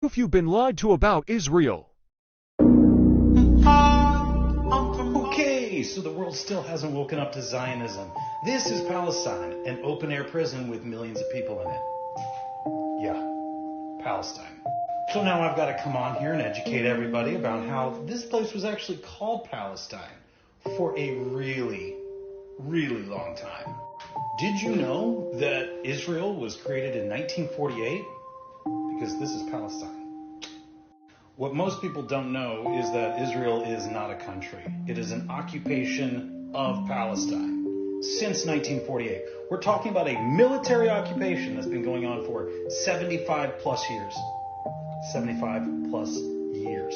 If you've been lied to about Israel. Okay, so the world still hasn't woken up to Zionism. This is Palestine, an open-air prison with millions of people in it. Yeah, Palestine. So now I've got to come on here and educate everybody about how this place was actually called Palestine for a really, really long time. Did you know that Israel was created in 1948? Because this is Palestine. What most people don't know is that Israel is not a country. It is an occupation of Palestine since 1948. We're talking about a military occupation that's been going on for 75 plus years. 75 plus years.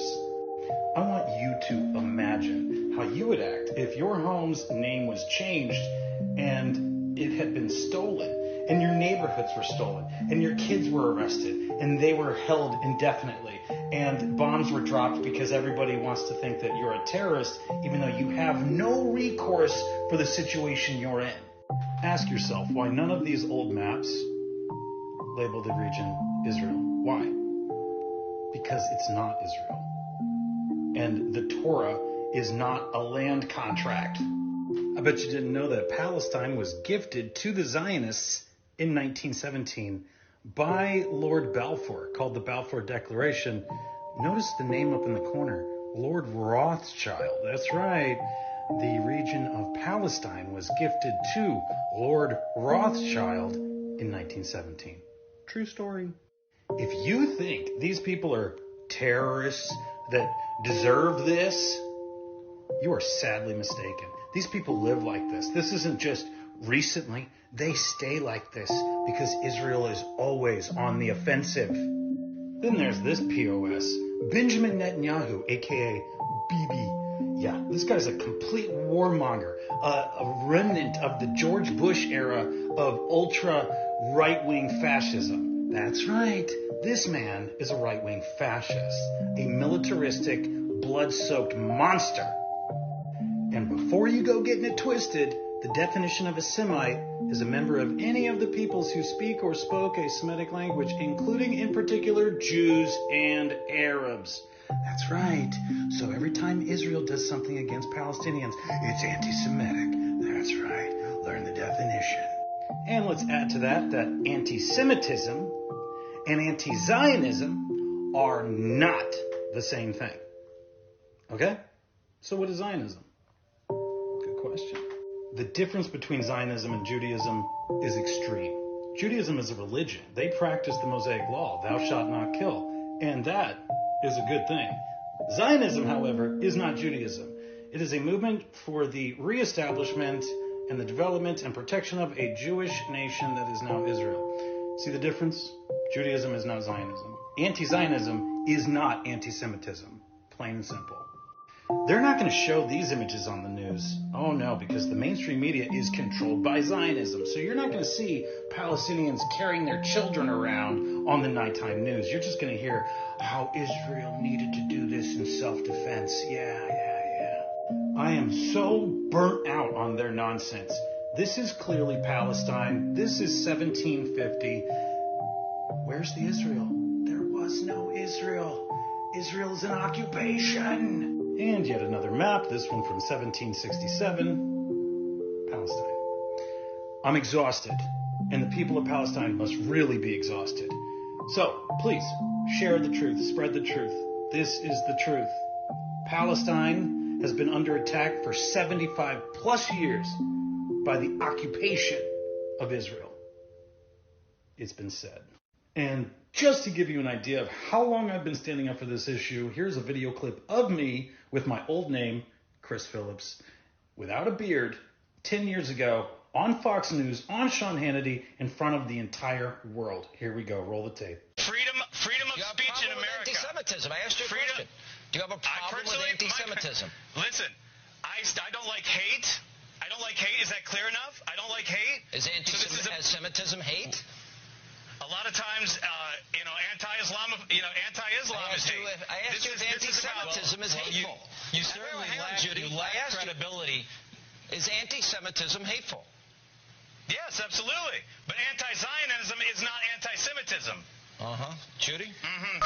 I want you to imagine how you would act if your home's name was changed and it had been stolen, and your neighborhoods were stolen, and your kids were arrested, and they were held indefinitely, and bombs were dropped because everybody wants to think that you're a terrorist, even though you have no recourse for the situation you're in. Ask yourself why none of these old maps label the region Israel. Why? Because it's not Israel. And the Torah is not a land contract. I bet you didn't know that Palestine was gifted to the Zionists in 1917 by Lord Balfour, called the Balfour Declaration. Notice the name up in the corner, Lord Rothschild. That's right. The region of Palestine was gifted to Lord Rothschild in 1917. True story. If you think these people are terrorists that deserve this, you are sadly mistaken. These people live like this. This isn't just recently. They stay like this because Israel is always on the offensive. Then there's this POS, Benjamin Netanyahu, aka Bibi. Yeah, this guy's a complete warmonger, a remnant of the George Bush era of ultra right-wing fascism. That's right. This man is a right-wing fascist, a militaristic, blood-soaked monster. And before you go getting it twisted, the definition of a Semite is a member of any of the peoples who speak or spoke a Semitic language, including in particular Jews and Arabs. That's right. So every time Israel does something against Palestinians, it's anti-Semitic. That's right. Learn the definition. And let's add to that anti-Semitism and anti-Zionism are not the same thing. Okay? So what is Zionism? Good question. The difference between Zionism and Judaism is extreme. Judaism is a religion. They practice the Mosaic law, thou shalt not kill, and that is a good thing. Zionism, however, is not Judaism. It is a movement for the reestablishment and the development and protection of a Jewish nation that is now Israel. See the difference? Judaism is not Zionism. Anti-Zionism is not anti-Semitism. Plain and simple. They're not going to show these images on the news. Oh no, because the mainstream media is controlled by Zionism. So you're not going to see Palestinians carrying their children around on the nighttime news. You're just going to hear how Israel needed to do this in self-defense. Yeah. I am so burnt out on their nonsense. This is clearly Palestine. This is 1750. Where's the Israel? There was no Israel. Israel is an occupation. And yet another map, this one from 1767, Palestine. I'm exhausted, and the people of Palestine must really be exhausted. So, please, share the truth, spread the truth. This is the truth. Palestine has been under attack for 75 plus years by the occupation of Israel. It's been said. And just to give you an idea of how long I've been standing up for this issue, here's a video clip of me with my old name, Chris Phillips, without a beard, 10 years ago, on Fox News, on Sean Hannity, in front of the entire world. Here we go. Roll the tape. Freedom of speech in America. Anti-Semitism. I asked you a question. Do you have a problem with anti-Semitism? Listen, I don't like hate. I don't like hate. Is that clear enough? I don't like hate. Is anti-Semitism hate? A lot of times, anti-Islam is hate. I asked you if anti-Semitism is hateful. You certainly lack credibility. Is anti-Semitism hateful? Yes, absolutely. But anti-Zionism is not anti-Semitism. Judy? Mm-hmm.